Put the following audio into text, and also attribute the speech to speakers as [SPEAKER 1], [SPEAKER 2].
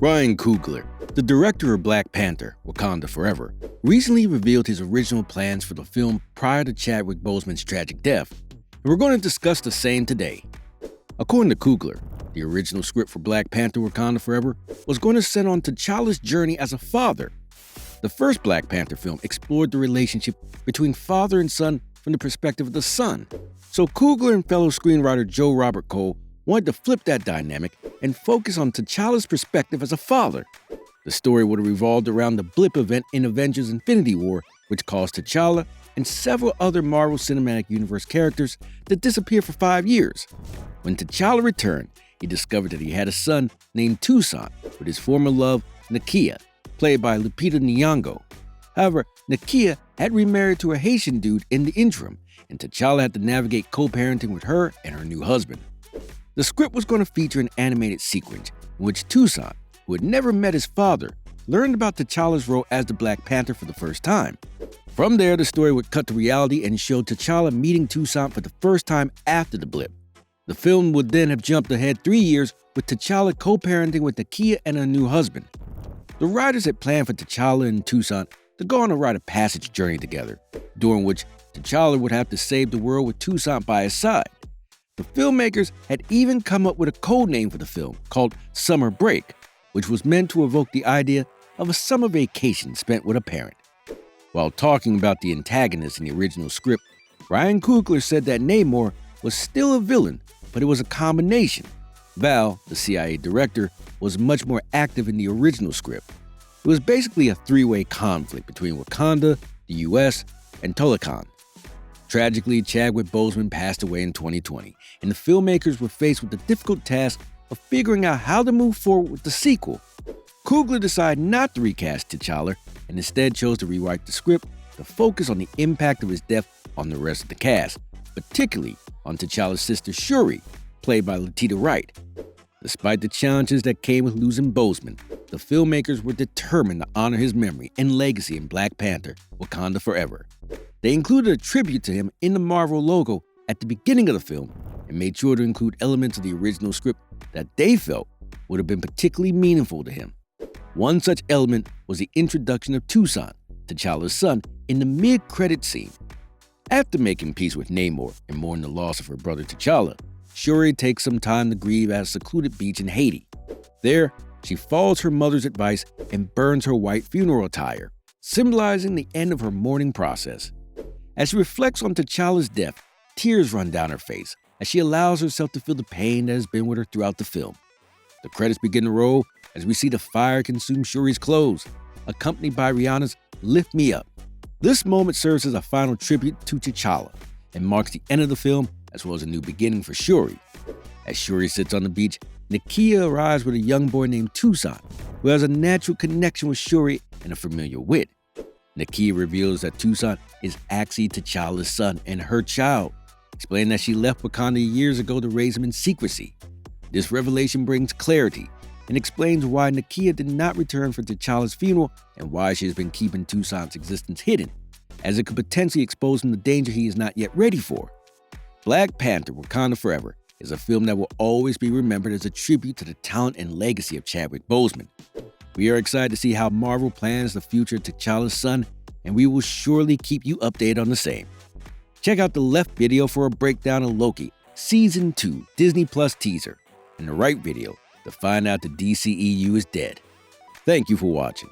[SPEAKER 1] Ryan Coogler, the director of Black Panther, Wakanda Forever, recently revealed his original plans for the film prior to Chadwick Boseman's tragic death, and we're going to discuss the same today. According to Coogler, the original script for Black Panther Wakanda Forever was going to center on T'Challa's journey as a father. The first Black Panther film explored the relationship between father and son from the perspective of the son, so Coogler and fellow screenwriter Joe Robert Cole wanted to flip that dynamic and focus on T'Challa's perspective as a father. The story would have revolved around the blip event in Avengers Infinity War, which caused T'Challa and several other Marvel Cinematic Universe characters to disappear for 5 years. When T'Challa returned, he discovered that he had a son named Toussaint with his former love, Nakia, played by Lupita Nyong'o. However, Nakia had remarried to a Haitian dude in the interim, and T'Challa had to navigate co-parenting with her and her new husband. The script was going to feature an animated sequence in which Toussaint, who had never met his father, learned about T'Challa's role as the Black Panther for the first time. From there, the story would cut to reality and show T'Challa meeting Toussaint for the first time after the blip. The film would then have jumped ahead 3 years with T'Challa co-parenting with Nakia and her new husband. The writers had planned for T'Challa and Toussaint to go on a rite of passage journey together, during which T'Challa would have to save the world with Toussaint by his side. The filmmakers had even come up with a code name for the film called Summer Break, which was meant to evoke the idea of a summer vacation spent with a parent. While talking about the antagonist in the original script, Ryan Coogler said that Namor was still a villain, but it was a combination. Val, the CIA director, was much more active in the original script. It was basically a three-way conflict between Wakanda, the US, and Talokan. Tragically, Chadwick Boseman passed away in 2020, and the filmmakers were faced with the difficult task of figuring out how to move forward with the sequel. Coogler decided not to recast T'Challa and instead chose to rewrite the script to focus on the impact of his death on the rest of the cast, particularly on T'Challa's sister Shuri, played by Letitia Wright. Despite the challenges that came with losing Boseman, the filmmakers were determined to honor his memory and legacy in Black Panther, Wakanda Forever. They included a tribute to him in the Marvel logo at the beginning of the film and made sure to include elements of the original script that they felt would have been particularly meaningful to him. One such element was the introduction of Toussaint, T'Challa's son, in the mid-credit scene. After making peace with Namor and mourning the loss of her brother T'Challa, Shuri takes some time to grieve at a secluded beach in Haiti. There, she follows her mother's advice and burns her white funeral attire, symbolizing the end of her mourning process. As she reflects on T'Challa's death, tears run down her face as she allows herself to feel the pain that has been with her throughout the film. The credits begin to roll as we see the fire consume Shuri's clothes, accompanied by Rihanna's Lift Me Up. This moment serves as a final tribute to T'Challa and marks the end of the film as well as a new beginning for Shuri. As Shuri sits on the beach, Nakia arrives with a young boy named Toussaint, who has a natural connection with Shuri and a familiar wit. Nakia reveals that Toussaint is actually T'Challa's son and her child, explaining that she left Wakanda years ago to raise him in secrecy. This revelation brings clarity and explains why Nakia did not return for T'Challa's funeral and why she has been keeping Toussaint's existence hidden, as it could potentially expose him to danger he is not yet ready for. Black Panther Wakanda Forever is a film that will always be remembered as a tribute to the talent and legacy of Chadwick Boseman. We are excited to see how Marvel plans the future of T'Challa's son, and we will surely keep you updated on the same. Check out the left video for a breakdown of Loki Season 2 Disney Plus teaser, and the right video to find out the DCEU is dead. Thank you for watching.